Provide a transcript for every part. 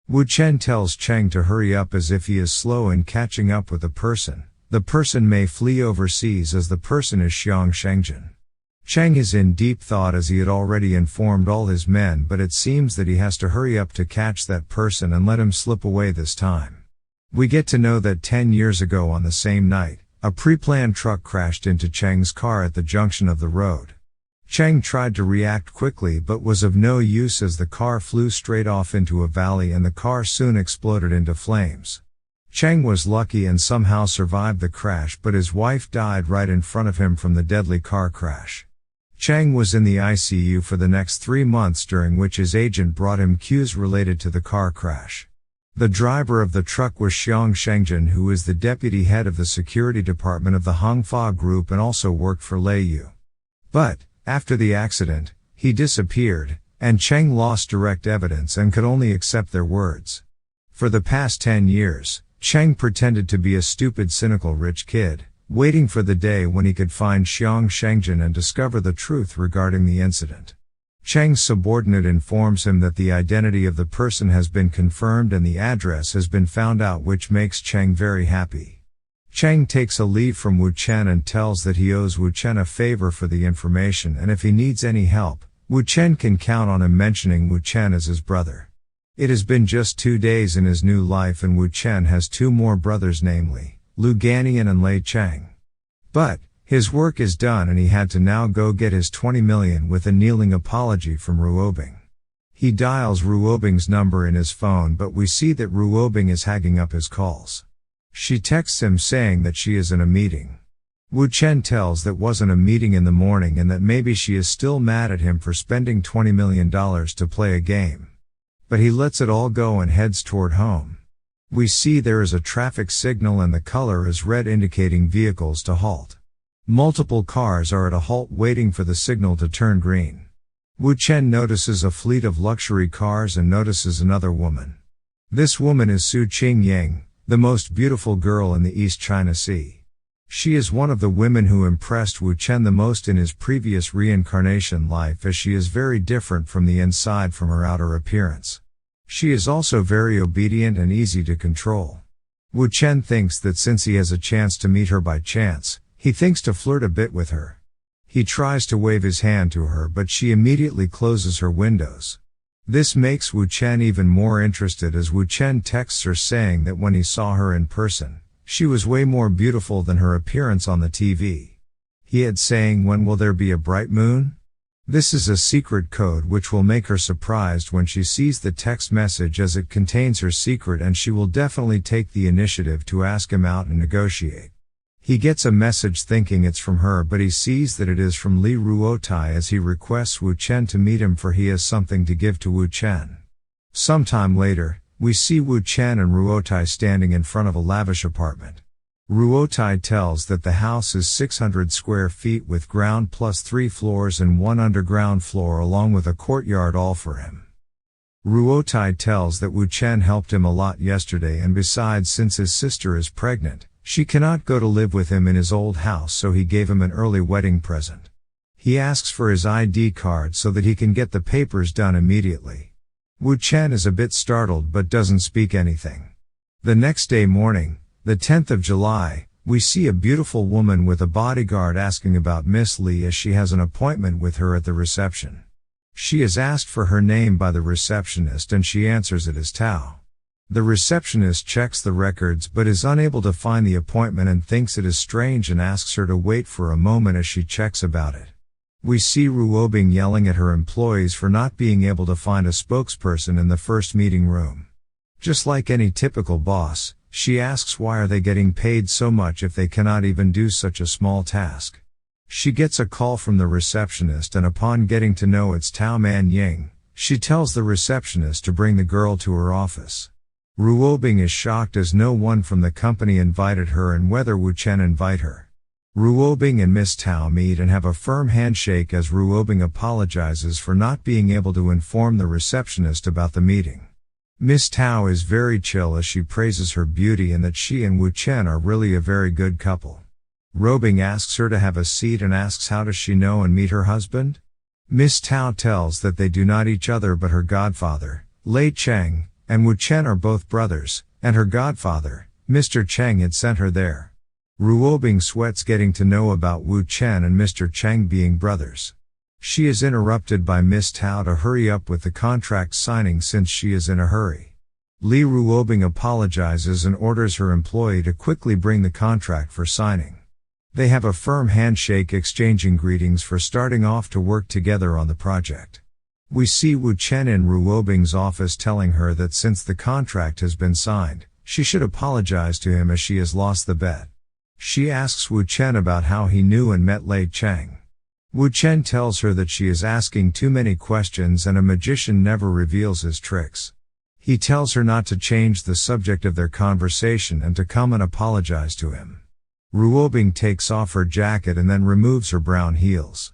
Wu Chen tells Cheng to hurry up as if he is slow in catching up with the person. The person may flee overseas as the person is Xiang Shengjin. Cheng is in deep thought as he had already informed all his men, but it seems that he has to hurry up to catch that person and let him slip away this time. We get to know that 10 years ago on the same night, a pre-planned truck crashed into Cheng's car at the junction of the road. Cheng tried to react quickly but was of no use as the car flew straight off into a valley and the car soon exploded into flames. Cheng was lucky and somehow survived the crash, but his wife died right in front of him from the deadly car crash. Cheng was in the ICU for the next 3 months, during which his agent brought him cues related to the car crash. The driver of the truck was Xiang Shengjin, who is the deputy head of the security department of the Hongfa group and also worked for Lei Yu. But, after the accident, he disappeared, and Cheng lost direct evidence and could only accept their words. For the past 10 years, Cheng pretended to be a stupid, cynical rich kid, waiting for the day when he could find Xiang Shengjin and discover the truth regarding the incident. Cheng's subordinate informs him that the identity of the person has been confirmed and the address has been found out, which makes Cheng very happy. Cheng takes a leave from Wu Chen and tells that he owes Wu Chen a favor for the information, and if he needs any help, Wu Chen can count on him, mentioning Wu Chen as his brother. It has been just 2 days in his new life and Wu Chen has 2 more brothers, namely Lu Ganian and Lei Cheng. But, his work is done and he had to now go get his 20 million with a kneeling apology from Ruobing. He dials Ruobing's number in his phone, but we see that Ruobing is hanging up his calls. She texts him saying that she is in a meeting. Wu Chen tells that wasn't a meeting in the morning and that maybe she is still mad at him for spending $20 million to play a game. But he lets it all go and heads toward home. We see there is a traffic signal and the color is red, indicating vehicles to halt. Multiple cars are at a halt waiting for the signal to turn green. Wu Chen notices a fleet of luxury cars and notices another woman. This woman is Su Qingying, the most beautiful girl in the East China Sea. She is one of the women who impressed Wu Chen the most in his previous reincarnation life, as she is very different from the inside from her outer appearance. She is also very obedient and easy to control. Wu Chen thinks that since he has a chance to meet her by chance, he thinks to flirt a bit with her. He tries to wave his hand to her, but she immediately closes her windows. This makes Wu Chen even more interested, as Wu Chen texts her saying that when he saw her in person, she was way more beautiful than her appearance on the TV. He had saying, "When will there be a bright moon?" This is a secret code which will make her surprised when she sees the text message, as it contains her secret, and she will definitely take the initiative to ask him out and negotiate. He gets a message thinking it's from her, but he sees that it is from Li Ruotai, as he requests Wu Chen to meet him for he has something to give to Wu Chen. Sometime later, we see Wu Chen and Ruotai standing in front of a lavish apartment. Ruotai tells that the house is 600 square feet with ground plus 3 floors and 1 underground floor, along with a courtyard, all for him. Ruotai tells that Wu Chen helped him a lot yesterday, and besides, since his sister is pregnant, she cannot go to live with him in his old house, so he gave him an early wedding present. He asks for his ID card so that he can get the papers done immediately. Wu Chen is a bit startled but doesn't speak anything. The next day morning, the 10th of July, we see a beautiful woman with a bodyguard asking about Miss Li, as she has an appointment with her at the reception. She is asked for her name by the receptionist and she answers it as Tao. The receptionist checks the records but is unable to find the appointment and thinks it is strange and asks her to wait for a moment as she checks about it. We see Ruobing yelling at her employees for not being able to find a spokesperson in the first meeting room. Just like any typical boss, she asks why are they getting paid so much if they cannot even do such a small task. She gets a call from the receptionist, and upon getting to know it's Tao Man Ying, she tells the receptionist to bring the girl to her office. Ruobing is shocked as no one from the company invited her and whether Wu Chen invite her. Ruobing and Miss Tao meet and have a firm handshake as Ruobing apologizes for not being able to inform the receptionist about the meeting. Miss Tao is very chill as she praises her beauty and that she and Wu Chen are really a very good couple. Ruobing asks her to have a seat and asks how does she know and meet her husband? Miss Tao tells that they do not each other but her godfather, Lei Cheng, and Wu Chen are both brothers, and her godfather, Mr. Cheng, had sent her there. Ruobing sweats getting to know about Wu Chen and Mr. Cheng being brothers. She is interrupted by Miss Tao to hurry up with the contract signing since she is in a hurry. Li Ruobing apologizes and orders her employee to quickly bring the contract for signing. They have a firm handshake, exchanging greetings for starting off to work together on the project. We see Wu Chen in Ruobing's office telling her that since the contract has been signed, she should apologize to him as she has lost the bet. She asks Wu Chen about how he knew and met Lei Cheng. Wu Chen tells her that she is asking too many questions and a magician never reveals his tricks. He tells her not to change the subject of their conversation and to come and apologize to him. Ruobing takes off her jacket and then removes her brown heels.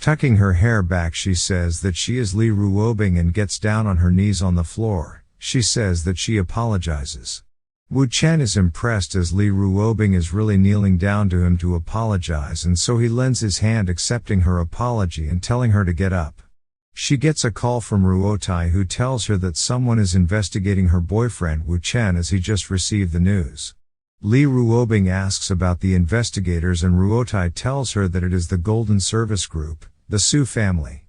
Tucking her hair back, she says that she is Li Ruobing and gets down on her knees on the floor. She says that she apologizes. Wu Chen is impressed as Li Ruobing is really kneeling down to him to apologize, and so he lends his hand accepting her apology and telling her to get up. She gets a call from Ruotai, who tells her that someone is investigating her boyfriend Wu Chen as he just received the news. Li Ruobing asks about the investigators and Ruotai tells her that it is the Golden Service Group, the Su family.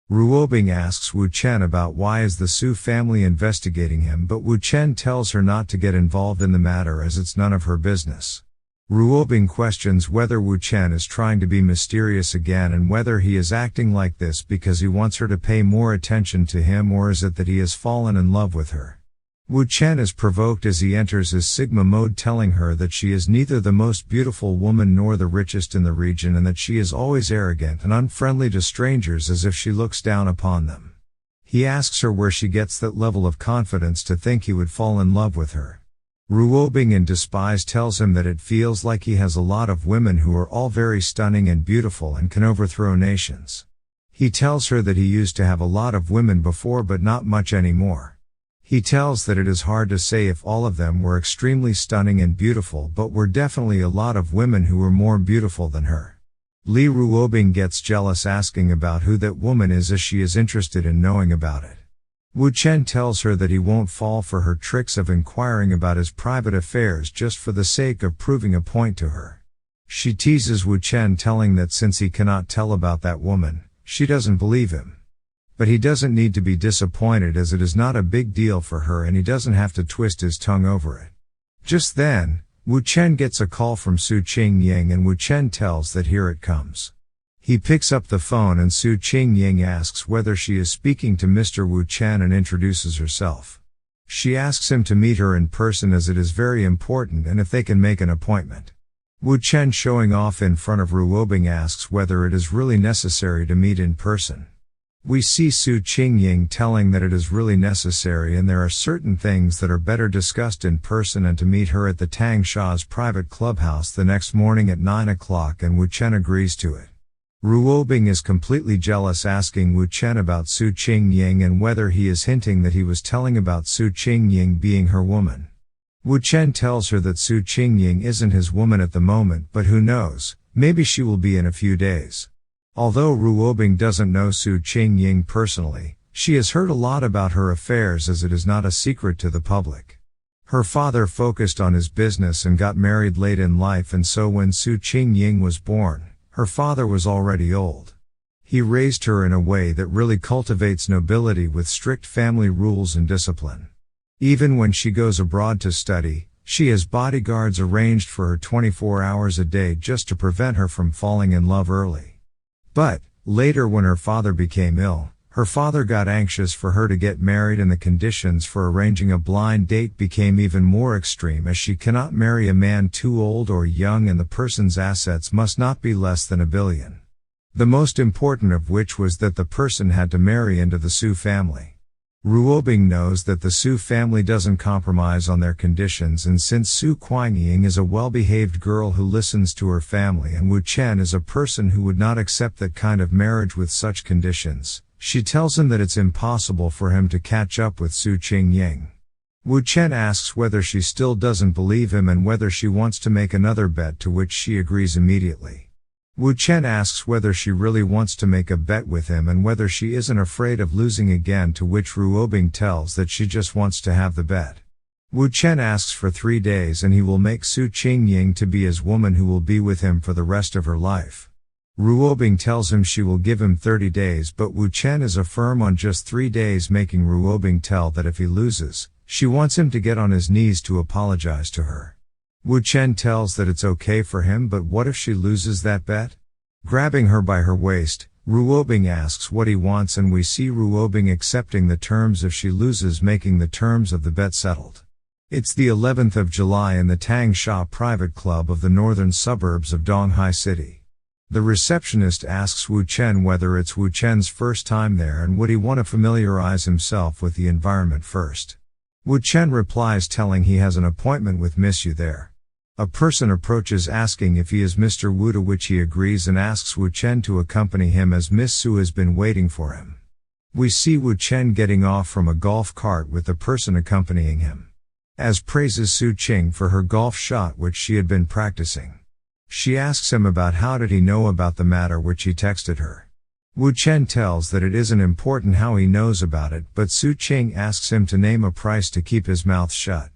Ruobing asks Wu Chen about why is the Su family investigating him, but Wu Chen tells her not to get involved in the matter as it's none of her business. Ruobing questions whether Wu Chen is trying to be mysterious again and whether he is acting like this because he wants her to pay more attention to him, or is it that he has fallen in love with her. Wu Chen is provoked as he enters his Sigma mode, telling her that she is neither the most beautiful woman nor the richest in the region and that she is always arrogant and unfriendly to strangers as if she looks down upon them. He asks her where she gets that level of confidence to think he would fall in love with her. Ruobing in despise tells him that it feels like he has a lot of women who are all very stunning and beautiful and can overthrow nations. He tells her that he used to have a lot of women before but not much anymore. He tells that it is hard to say if all of them were extremely stunning and beautiful, but were definitely a lot of women who were more beautiful than her. Li Ruobing gets jealous, asking about who that woman is as she is interested in knowing about it. Wu Chen tells her that he won't fall for her tricks of inquiring about his private affairs just for the sake of proving a point to her. She teases Wu Chen, telling that since he cannot tell about that woman, she doesn't believe him. But he doesn't need to be disappointed as it is not a big deal for her and he doesn't have to twist his tongue over it. Just then, Wu Chen gets a call from Su Qingying and Wu Chen tells that here it comes. He picks up the phone and Su Qingying asks whether she is speaking to Mr. Wu Chen and introduces herself. She asks him to meet her in person as it is very important and if they can make an appointment. Wu Chen, showing off in front of Ruobing, asks whether it is really necessary to meet in person. We see Su Qingying telling that it is really necessary and there are certain things that are better discussed in person, and to meet her at the Tang Sha's private clubhouse the next morning at 9 o'clock, and Wu Chen agrees to it. Ruobing is completely jealous, asking Wu Chen about Su Qingying and whether he is hinting that he was telling about Su Qingying being her woman. Wu Chen tells her that Su Qingying isn't his woman at the moment, but who knows, maybe she will be in a few days. Although Ruobing doesn't know Su Qingying personally, she has heard a lot about her affairs as it is not a secret to the public. Her father focused on his business and got married late in life, and so when Su Qingying was born, her father was already old. He raised her in a way that really cultivates nobility with strict family rules and discipline. Even when she goes abroad to study, she has bodyguards arranged for her 24 hours a day just to prevent her from falling in love early. But, later when her father became ill, her father got anxious for her to get married and the conditions for arranging a blind date became even more extreme, as she cannot marry a man too old or young and the person's assets must not be less than $1 billion. The most important of which was that the person had to marry into the Su family. Ruobing knows that the Su family doesn't compromise on their conditions, and since Su Qingying is a well-behaved girl who listens to her family and Wu Chen is a person who would not accept that kind of marriage with such conditions, she tells him that it's impossible for him to catch up with Su Qingying. Wu Chen asks whether she still doesn't believe him and whether she wants to make another bet, to which she agrees immediately. Wu Chen asks whether she really wants to make a bet with him and whether she isn't afraid of losing again, to which Ruobing tells that she just wants to have the bet. Wu Chen asks for 3 days and he will make Su Qingying to be his woman who will be with him for the rest of her life. Ruobing tells him she will give him 30 days, but Wu Chen is firm on just 3 days, making Ruobing tell that if he loses, she wants him to get on his knees to apologize to her. Wu Chen tells that it's okay for him, but what if she loses that bet? Grabbing her by her waist, Ruobing asks what he wants, and we see Ruobing accepting the terms if she loses, making the terms of the bet settled. It's the 11th of July in the Tang Sha private club of the northern suburbs of Donghai City. The receptionist asks Wu Chen whether it's Wu Chen's first time there and would he want to familiarize himself with the environment first. Wu Chen replies telling he has an appointment with Miss Yu there. A person approaches asking if he is Mr. Wu, to which he agrees and asks Wu Chen to accompany him as Miss Su has been waiting for him. We see Wu Chen getting off from a golf cart with the person accompanying him. As praises Su Qing for her golf shot which she had been practicing. She asks him about how did he know about the matter which he texted her. Wu Chen tells that it isn't important how he knows about it, but Su Qing asks him to name a price to keep his mouth shut.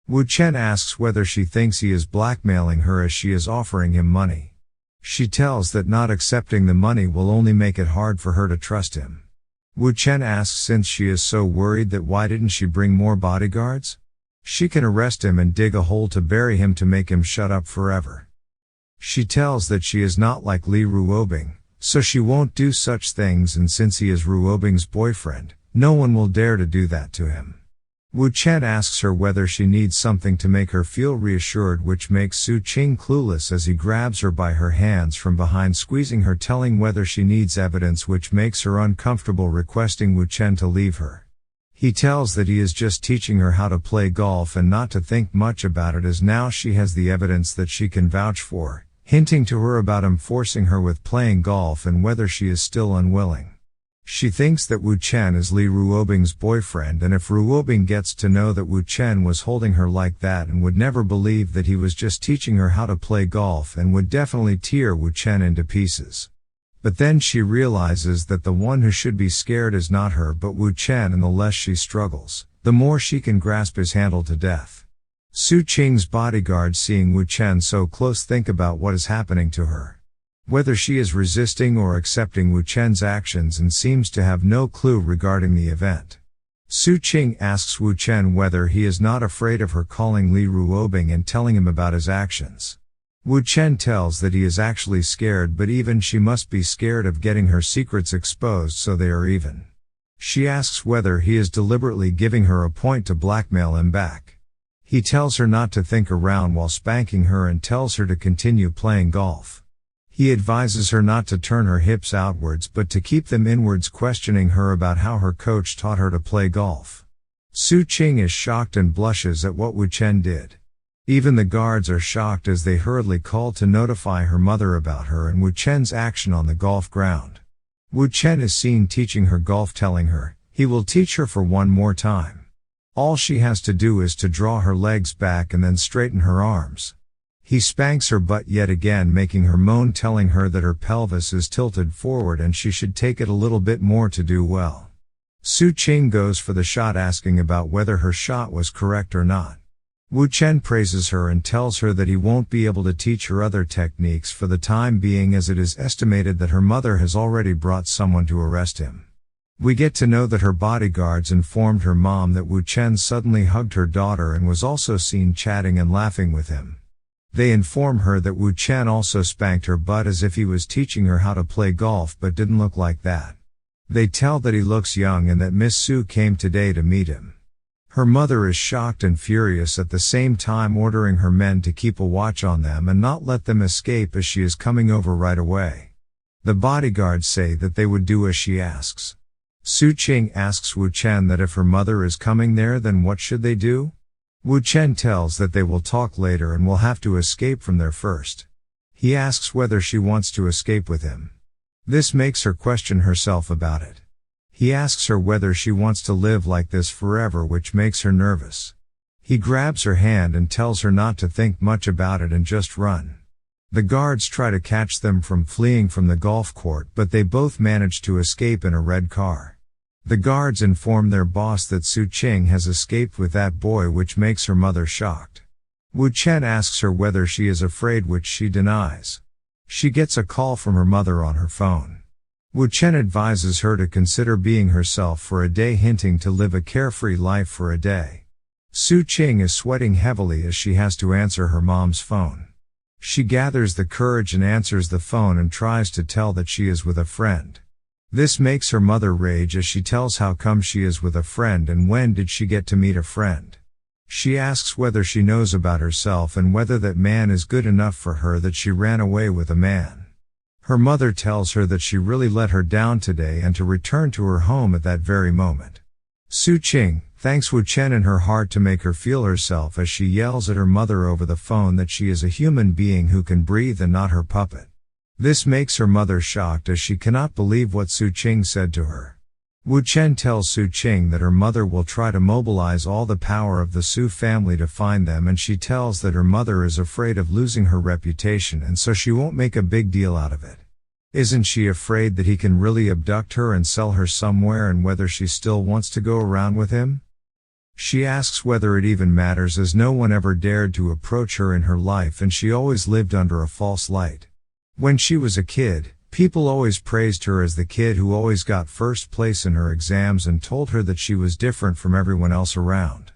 Wu Chen asks whether she thinks he is blackmailing her as she is offering him money. She tells that not accepting the money will only make it hard for her to trust him. Wu Chen asks since she is so worried that why didn't she bring more bodyguards? She can arrest him and dig a hole to bury him to make him shut up forever. She tells that she is not like Li Ruobing, so she won't do such things, and since he is Ruobing's boyfriend, no one will dare to do that to him. Wu Chen asks her whether she needs something to make her feel reassured, which makes Su Qing clueless as he grabs her by her hands from behind, squeezing her, telling whether she needs evidence, which makes her uncomfortable, requesting Wu Chen to leave her. He tells that he is just teaching her how to play golf and not to think much about it, as now she has the evidence that she can vouch for, hinting to her about him forcing her with playing golf and whether she is still unwilling. She thinks that Wu Chen is Li Ruobing's boyfriend, and if Ruobing gets to know that Wu Chen was holding her like that and would never believe that he was just teaching her how to play golf, and would definitely tear Wu Chen into pieces. But then she realizes that the one who should be scared is not her but Wu Chen, and the less she struggles, the more she can grasp his handle to death. Su Qing's bodyguards, seeing Wu Chen so close, think about what is happening to her. Whether she is resisting or accepting Wu Chen's actions, and seems to have no clue regarding the event. Su Qing asks Wu Chen whether he is not afraid of her calling Li Ruobing and telling him about his actions. Wu Chen tells that he is actually scared, but even she must be scared of getting her secrets exposed, so they are even. She asks whether he is deliberately giving her a point to blackmail him back. He tells her not to think around while spanking her and tells her to continue playing golf. He advises her not to turn her hips outwards but to keep them inwards, questioning her about how her coach taught her to play golf. Su Qing is shocked and blushes at what Wu Chen did. Even the guards are shocked as they hurriedly call to notify her mother about her and Wu Chen's action on the golf ground. Wu Chen is seen teaching her golf, telling her he will teach her for one more time. All she has to do is to draw her legs back and then straighten her arms. He spanks her butt yet again, making her moan, telling her that her pelvis is tilted forward and she should take it a little bit more to do well. Su Qing goes for the shot, asking about whether her shot was correct or not. Wu Chen praises her and tells her that he won't be able to teach her other techniques for the time being, as it is estimated that her mother has already brought someone to arrest him. We get to know that her bodyguards informed her mom that Wu Chen suddenly hugged her daughter and was also seen chatting and laughing with him. They inform her that Wu Chen also spanked her butt as if he was teaching her how to play golf, but didn't look like that. They tell that he looks young and that Miss Su came today to meet him. Her mother is shocked and furious, at the same time ordering her men to keep a watch on them and not let them escape, as she is coming over right away. The bodyguards say that they would do as she asks. Su Qing asks Wu Chen that if her mother is coming there, then what should they do? Wu Chen tells that they will talk later and will have to escape from there first. He asks whether she wants to escape with him. This makes her question herself about it. He asks her whether she wants to live like this forever, which makes her nervous. He grabs her hand and tells her not to think much about it and just run. The guards try to catch them from fleeing from the golf court, but they both manage to escape in a red car. The guards inform their boss that Su Qing has escaped with that boy, which makes her mother shocked. Wu Chen asks her whether she is afraid, which she denies. She gets a call from her mother on her phone. Wu Chen advises her to consider being herself for a day, hinting to live a carefree life for a day. Su Qing is sweating heavily as she has to answer her mom's phone. She gathers the courage and answers the phone and tries to tell that she is with a friend. This makes her mother rage as she tells how come she is with a friend and when did she get to meet a friend. She asks whether she knows about herself and whether that man is good enough for her that she ran away with a man. Her mother tells her that she really let her down today and to return to her home at that very moment. Su Qing thanks Wu Chen in her heart to make her feel herself as she yells at her mother over the phone that she is a human being who can breathe and not her puppet. This makes her mother shocked as she cannot believe what Su Qing said to her. Wu Chen tells Su Qing that her mother will try to mobilize all the power of the Su family to find them, and she tells that her mother is afraid of losing her reputation and so she won't make a big deal out of it. Isn't she afraid that he can really abduct her and sell her somewhere, and whether she still wants to go around with him? She asks whether it even matters, as no one ever dared to approach her in her life and she always lived under a false light. When she was a kid, people always praised her as the kid who always got first place in her exams and told her that she was different from everyone else around.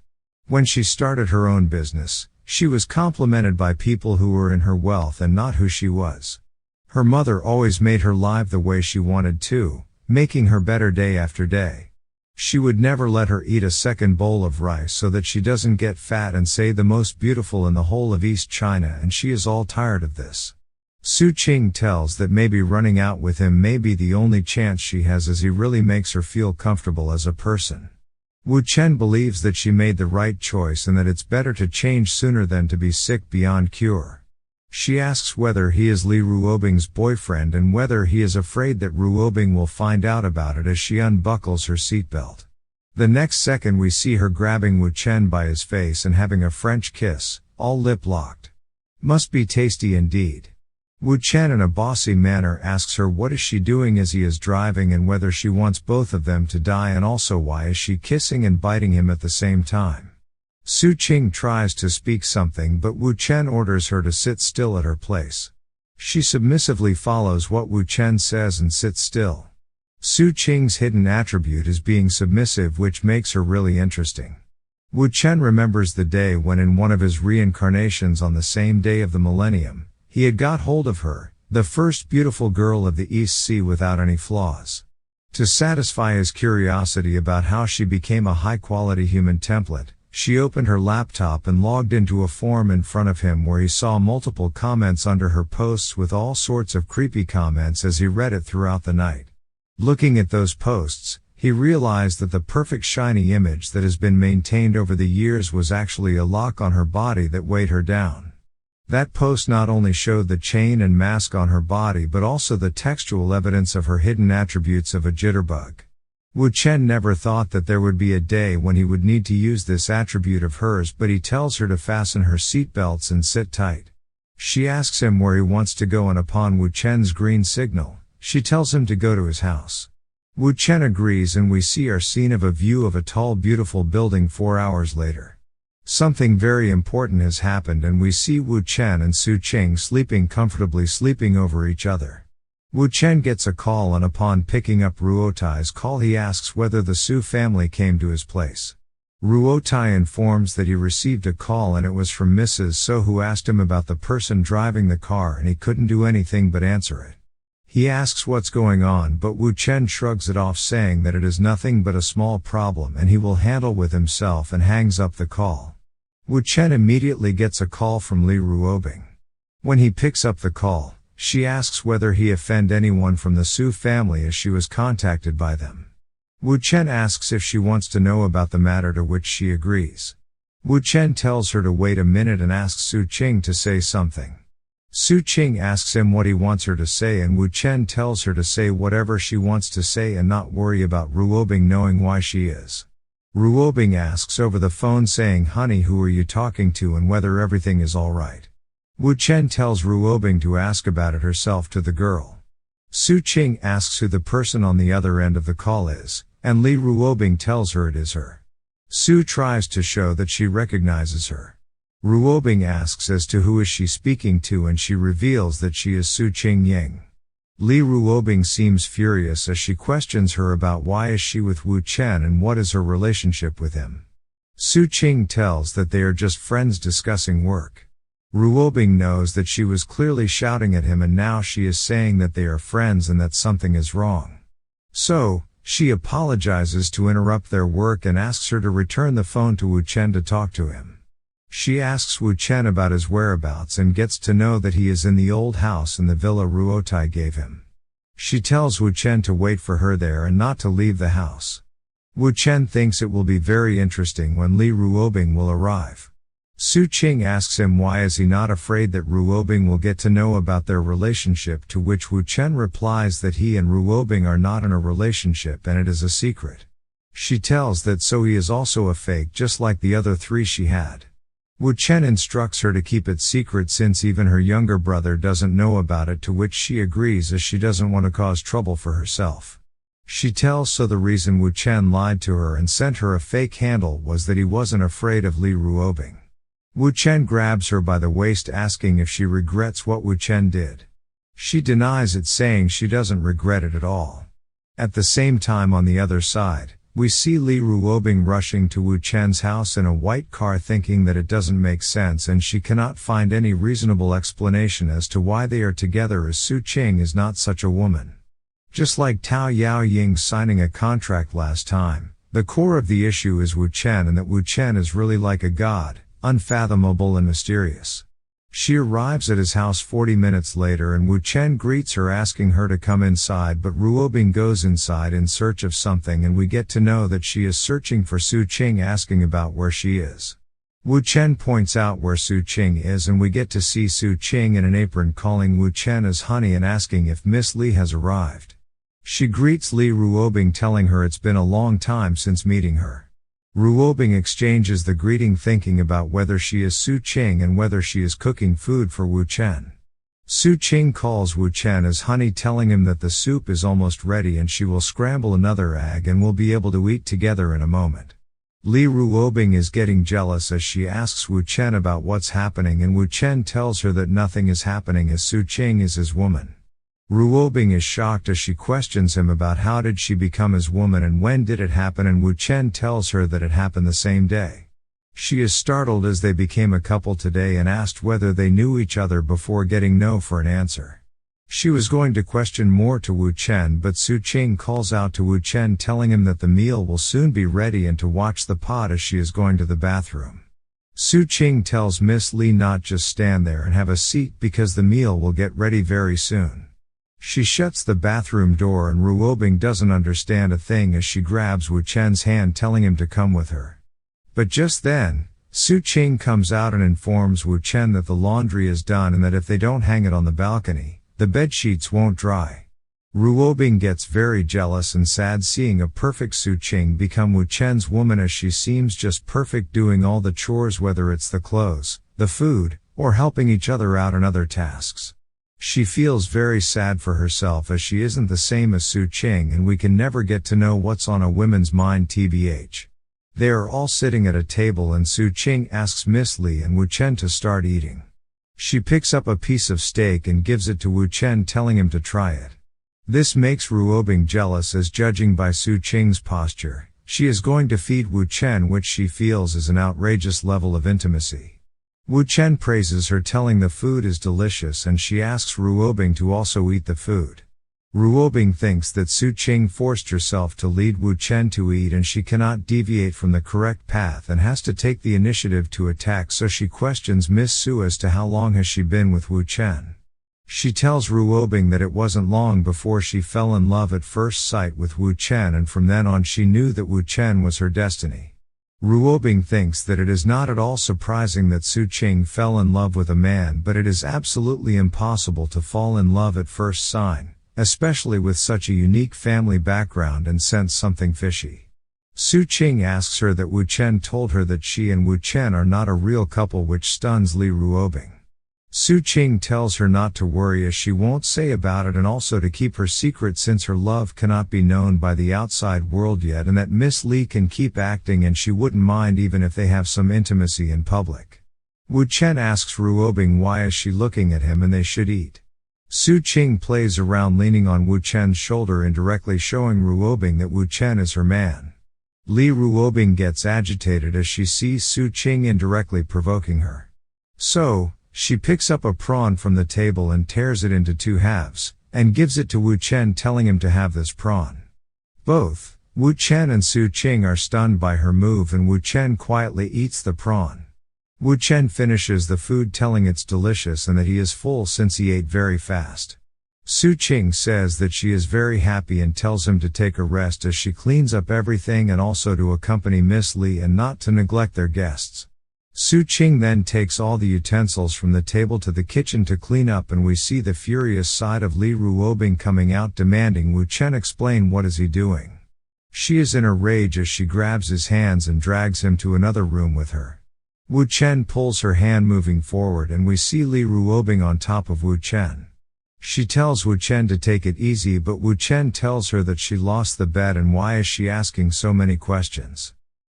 When she started her own business, she was complimented by people who were in her wealth and not who she was. Her mother always made her live the way she wanted to, making her better day after day. She would never let her eat a second bowl of rice so that she doesn't get fat and say the most beautiful in the whole of East China, and she is all tired of this. Su Qing tells that maybe running out with him may be the only chance she has, as he really makes her feel comfortable as a person. Wu Chen believes that she made the right choice and that it's better to change sooner than to be sick beyond cure. She asks whether he is Li Ruobing's boyfriend and whether he is afraid that Ruobing will find out about it as she unbuckles her seatbelt. The next second we see her grabbing Wu Chen by his face and having a French kiss, all lip-locked. Must be tasty indeed. Wu Chen in a bossy manner asks her what is she doing as he is driving and whether she wants both of them to die, and also why is she kissing and biting him at the same time. Su Qing tries to speak something, but Wu Chen orders her to sit still at her place. She submissively follows what Wu Chen says and sits still. Su Qing's hidden attribute is being submissive, which makes her really interesting. Wu Chen remembers the day when in one of his reincarnations on the same day of the millennium, he had got hold of her, the first beautiful girl of the East Sea without any flaws. To satisfy his curiosity about how she became a high-quality human template, she opened her laptop and logged into a forum in front of him where he saw multiple comments under her posts with all sorts of creepy comments as he read it throughout the night. Looking at those posts, he realized that the perfect shiny image that has been maintained over the years was actually a lock on her body that weighed her down. That post not only showed the chain and mask on her body but also the textual evidence of her hidden attributes of a jitterbug. Wu Chen never thought that there would be a day when he would need to use this attribute of hers, but he tells her to fasten her seatbelts and sit tight. She asks him where he wants to go, and upon Wu Chen's green signal, she tells him to go to his house. Wu Chen agrees and we see our scene of a view of a tall beautiful building 4 hours later. Something very important has happened and we see Wu Chen and Su Qing sleeping over each other. Wu Chen gets a call and upon picking up Ruotai's call he asks whether the Su family came to his place. Ruotai informs that he received a call and it was from Mrs. So, who asked him about the person driving the car, and he couldn't do anything but answer it. He asks what's going on, but Wu Chen shrugs it off, saying that it is nothing but a small problem and he will handle with himself, and hangs up the call. Wu Chen immediately gets a call from Li Ruobing. When he picks up the call, she asks whether he offend anyone from the Su family as she was contacted by them. Wu Chen asks if she wants to know about the matter, to which she agrees. Wu Chen tells her to wait a minute and asks Su Qing to say something. Su Qing asks him what he wants her to say, and Wu Chen tells her to say whatever she wants to say and not worry about Ruobing knowing why she is. Ruobing asks over the phone saying, "Honey, who are you talking to, and whether everything is alright?" Wu Chen tells Ruobing to ask about it herself to the girl. Su Qing asks who the person on the other end of the call is, and Li Ruobing tells her it is her. Su tries to show that she recognizes her. Ruobing asks as to who is she speaking to, and she reveals that she is Su Qing Ying. Li Ruobing seems furious as she questions her about why is she with Wu Chen and what is her relationship with him. Su Qing tells that they are just friends discussing work. Ruobing knows that she was clearly shouting at him, and now she is saying that they are friends and that something is wrong. So, she apologizes to interrupt their work and asks her to return the phone to Wu Chen to talk to him. She asks Wu Chen about his whereabouts and gets to know that he is in the old house in the villa Ruotai gave him. She tells Wu Chen to wait for her there and not to leave the house. Wu Chen thinks it will be very interesting when Li Ruobing will arrive. Su Qing asks him why is he not afraid that Ruobing will get to know about their relationship, to which Wu Chen replies that he and Ruobing are not in a relationship and it is a secret. She tells that so he is also a fake just like the other three she had. Wu Chen instructs her to keep it secret since even her younger brother doesn't know about it, to which she agrees as she doesn't want to cause trouble for herself. She tells so the reason Wu Chen lied to her and sent her a fake handle was that he wasn't afraid of Li Ruobing. Wu Chen grabs her by the waist asking if she regrets what Wu Chen did. She denies it, saying she doesn't regret it at all. At the same time on the other side, we see Li Ruobing rushing to Wu Chen's house in a white car thinking that it doesn't make sense and she cannot find any reasonable explanation as to why they are together, as Su Qing is not such a woman. Just like Tao Yao Ying signing a contract last time, the core of the issue is Wu Chen, and that Wu Chen is really like a god, unfathomable and mysterious. She arrives at his house 40 minutes later and Wu Chen greets her asking her to come inside, but Ruobing goes inside in search of something and we get to know that she is searching for Su Qing, asking about where she is. Wu Chen points out where Su Qing is and we get to see Su Qing in an apron calling Wu Chen as honey and asking if Miss Li has arrived. She greets Li Ruobing telling her it's been a long time since meeting her. Ruobing exchanges the greeting thinking about whether she is Su Qing and whether she is cooking food for Wu Chen. Su Qing calls Wu Chen as honey, telling him that the soup is almost ready and she will scramble another egg and will be able to eat together in a moment. Li Ruobing is getting jealous as she asks Wu Chen about what's happening, and Wu Chen tells her that nothing is happening as Su Qing is his woman. Ruobing is shocked as she questions him about how did she become his woman and when did it happen, and Wu Chen tells her that it happened the same day. She is startled as they became a couple today and asked whether they knew each other before getting no for an answer. She was going to question more to Wu Chen, but Su Qing calls out to Wu Chen telling him that the meal will soon be ready and to watch the pot as she is going to the bathroom. Su Qing tells Miss Li not just stand there and have a seat because the meal will get ready very soon. She shuts the bathroom door and Ruobing doesn't understand a thing as she grabs Wu Chen's hand telling him to come with her. But just then, Su Qing comes out and informs Wu Chen that the laundry is done and that if they don't hang it on the balcony, the bedsheets won't dry. Ruobing gets very jealous and sad seeing a perfect Su Qing become Wu Chen's woman, as she seems just perfect doing all the chores, whether it's the clothes, the food, or helping each other out in other tasks. She feels very sad for herself as she isn't the same as Su Qing, and we can never get to know what's on a woman's mind tbh. They are all sitting at a table and Su Qing asks Miss Li and Wu Chen to start eating. She picks up a piece of steak and gives it to Wu Chen telling him to try it. This makes Ruobing jealous as, judging by Su Qing's posture, she is going to feed Wu Chen, which she feels is an outrageous level of intimacy. Wu Chen praises her telling the food is delicious and she asks Ruobing to also eat the food. Ruobing thinks that Su Qing forced herself to lead Wu Chen to eat and she cannot deviate from the correct path and has to take the initiative to attack, so she questions Miss Su as to how long has she been with Wu Chen. She tells Ruobing that it wasn't long before she fell in love at first sight with Wu Chen, and from then on she knew that Wu Chen was her destiny. Ruobing thinks that it is not at all surprising that Su Qing fell in love with a man, but it is absolutely impossible to fall in love at first sight, especially with such a unique family background, and sense something fishy. Su Qing asks her that Wu Chen told her that she and Wu Chen are not a real couple, which stuns Li Ruobing. Su Qing tells her not to worry as she won't say about it and also to keep her secret since her love cannot be known by the outside world yet and that Miss Li can keep acting and she wouldn't mind even if they have some intimacy in public. Wu Chen asks Ruobing why is she looking at him and they should eat. Su Qing plays around leaning on Wu Chen's shoulder indirectly showing Ruobing that Wu Chen is her man. Li Ruobing gets agitated as she sees Su Qing indirectly provoking her. So, she picks up a prawn from the table and tears it into 2 halves, and gives it to Wu Chen telling him to have this prawn. Both, Wu Chen and Su Qing are stunned by her move and Wu Chen quietly eats the prawn. Wu Chen finishes the food telling it's delicious and that he is full since he ate very fast. Su Qing says that she is very happy and tells him to take a rest as she cleans up everything and also to accompany Miss Li and not to neglect their guests. Su Qing then takes all the utensils from the table to the kitchen to clean up and we see the furious side of Li Ruobing coming out demanding Wu Chen explain what is he doing. She is in a rage as she grabs his hands and drags him to another room with her. Wu Chen pulls her hand moving forward and we see Li Ruobing on top of Wu Chen. She tells Wu Chen to take it easy but Wu Chen tells her that she lost the bet and why is she asking so many questions.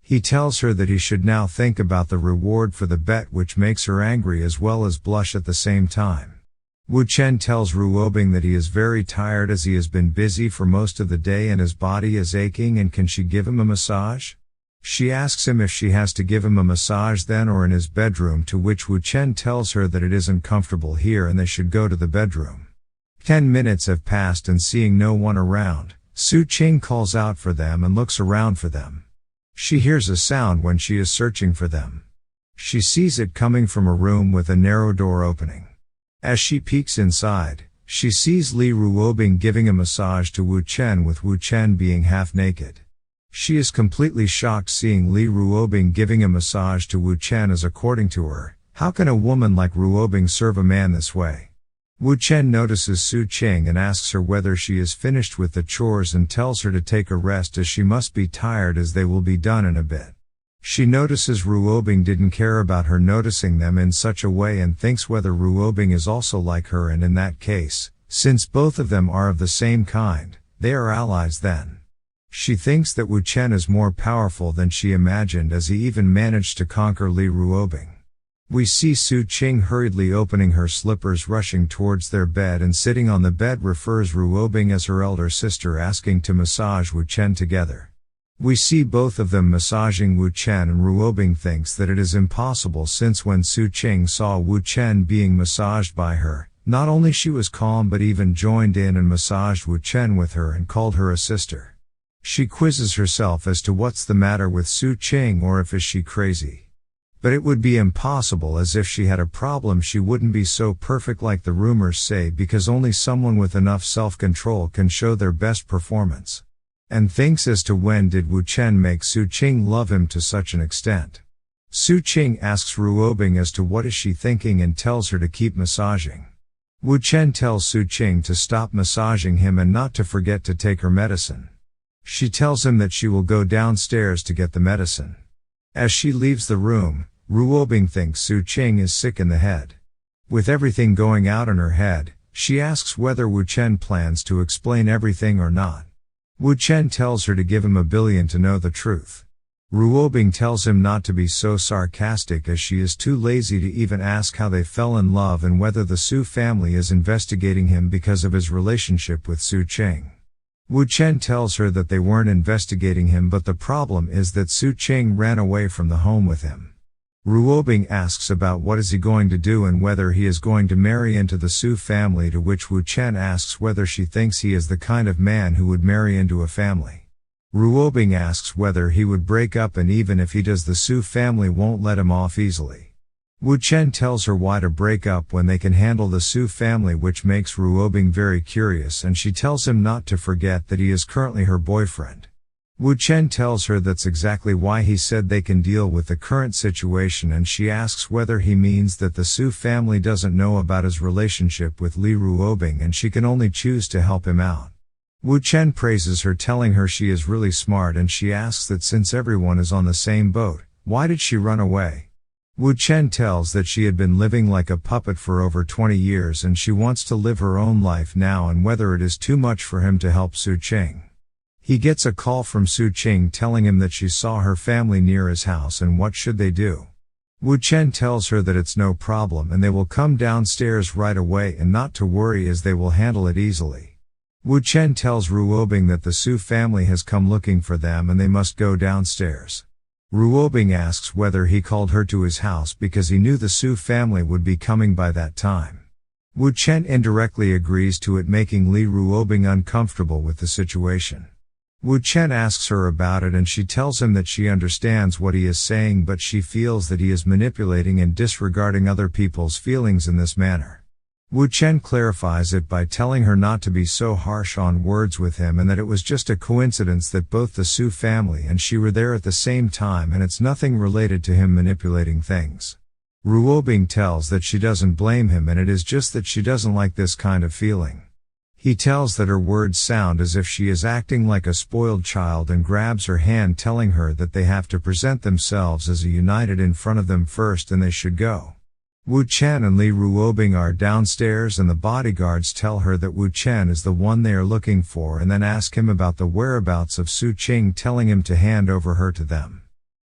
He tells her that he should now think about the reward for the bet which makes her angry as well as blush at the same time. Wu Chen tells Ruobing that he is very tired as he has been busy for most of the day and his body is aching and can she give him a massage? She asks him if she has to give him a massage then or in his bedroom to which Wu Chen tells her that it isn't comfortable here and they should go to the bedroom. 10 minutes have passed and seeing no one around, Su Qing calls out for them and looks around for them. She hears a sound when she is searching for them. She sees it coming from a room with a narrow door opening. As she peeks inside, she sees Li Ruobing giving a massage to Wu Chen with Wu Chen being half naked. She is completely shocked seeing Li Ruobing giving a massage to Wu Chen as according to her, how can a woman like Ruobing serve a man this way? Wu Chen notices Su Qing and asks her whether she is finished with the chores and tells her to take a rest as she must be tired as they will be done in a bit. She notices Ruobing didn't care about her noticing them in such a way and thinks whether Ruobing is also like her and in that case, since both of them are of the same kind, they are allies then. She thinks that Wu Chen is more powerful than she imagined as he even managed to conquer Li Ruobing. We see Su Qing hurriedly opening her slippers rushing towards their bed and sitting on the bed refers Ruobing as her elder sister asking to massage Wu Chen together. We see both of them massaging Wu Chen and Ruobing thinks that it is impossible since when Su Qing saw Wu Chen being massaged by her, not only she was calm but even joined in and massaged Wu Chen with her and called her a sister. She quizzes herself as to what's the matter with Su Qing or if is she crazy. But it would be impossible as if she had a problem she wouldn't be so perfect like the rumors say because only someone with enough self-control can show their best performance. And thinks as to when did Wu Chen make Su Qing love him to such an extent. Su Qing asks Ruobing as to what is she thinking and tells her to keep massaging. Wu Chen tells Su Qing to stop massaging him and not to forget to take her medicine. She tells him that she will go downstairs to get the medicine. As she leaves the room, Ruobing thinks Su Qing is sick in the head. With everything going out in her head, she asks whether Wu Chen plans to explain everything or not. Wu Chen tells her to give him $1 billion to know the truth. Ruobing tells him not to be so sarcastic as she is too lazy to even ask how they fell in love and whether the Su family is investigating him because of his relationship with Su Qing. Wu Chen tells her that they weren't investigating him but the problem is that Su Qing ran away from the home with him. Ruobing asks about what is he going to do and whether he is going to marry into the Su family to which Wu Chen asks whether she thinks he is the kind of man who would marry into a family. Ruobing asks whether he would break up and even if he does the Su family won't let him off easily. Wu Chen tells her why to break up when they can handle the Su family which makes Ruobing very curious and she tells him not to forget that he is currently her boyfriend. Wu Chen tells her that's exactly why he said they can deal with the current situation and she asks whether he means that the Su family doesn't know about his relationship with Li Ruobing and she can only choose to help him out. Wu Chen praises her telling her she is really smart and she asks that since everyone is on the same boat, why did she run away? Wu Chen tells that she had been living like a puppet for over 20 years and she wants to live her own life now and whether it is too much for him to help Su Qing. He gets a call from Su Qing telling him that she saw her family near his house and what should they do. Wu Chen tells her that it's no problem and they will come downstairs right away and not to worry as they will handle it easily. Wu Chen tells Ruobing that the Su family has come looking for them and they must go downstairs. Ruobing asks whether he called her to his house because he knew the Su family would be coming by that time. Wu Chen indirectly agrees to it, making Li Ruobing uncomfortable with the situation. Wu Chen asks her about it and she tells him that she understands what he is saying but she feels that he is manipulating and disregarding other people's feelings in this manner. Wu Chen clarifies it by telling her not to be so harsh on words with him and that it was just a coincidence that both the Su family and she were there at the same time and it's nothing related to him manipulating things. Ruobing tells that she doesn't blame him and it is just that she doesn't like this kind of feeling. He tells that her words sound as if she is acting like a spoiled child and grabs her hand telling her that they have to present themselves as a united in front of them first and they should go. Wu Chen and Li Ruobing are downstairs and the bodyguards tell her that Wu Chen is the one they are looking for and then ask him about the whereabouts of Su Qing, telling him to hand over her to them.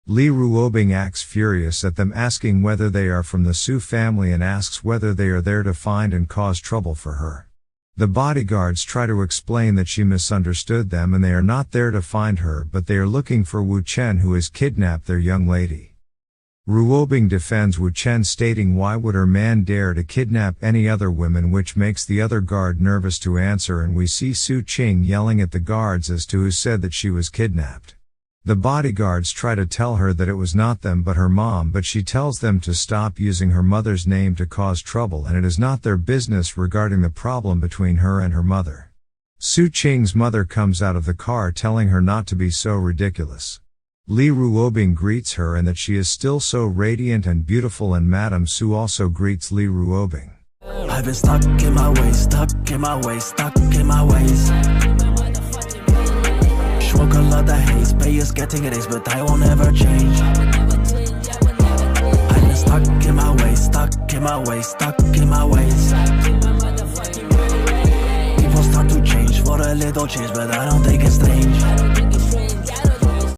Li Ruobing acts furious at them asking whether they are from the Su family and asks whether they are there to find and cause trouble for her. The bodyguards try to explain that she misunderstood them and they are not there to find her but they are looking for Wu Chen who has kidnapped their young lady. Ruobing defends Wu Chen stating why would her man dare to kidnap any other women, which makes the other guard nervous to answer and we see Su Qing yelling at the guards as to who said that she was kidnapped. The bodyguards try to tell her that it was not them but her mom but she tells them to stop using her mother's name to cause trouble and it is not their business regarding the problem between her and her mother. Su Qing's mother comes out of the car telling her not to be so ridiculous. Li Ruobing greets her and that she is still so radiant and beautiful and Madame Su also greets Li Ruobing. I've been stuck in my ways, stuck in my ways, stuck in my ways. Smoke a lot of haze, pay is getting it is, but I won't ever change. I've been stuck in my ways, stuck in my ways, stuck in my ways. People start to change for a little change, but I don't think it's strange.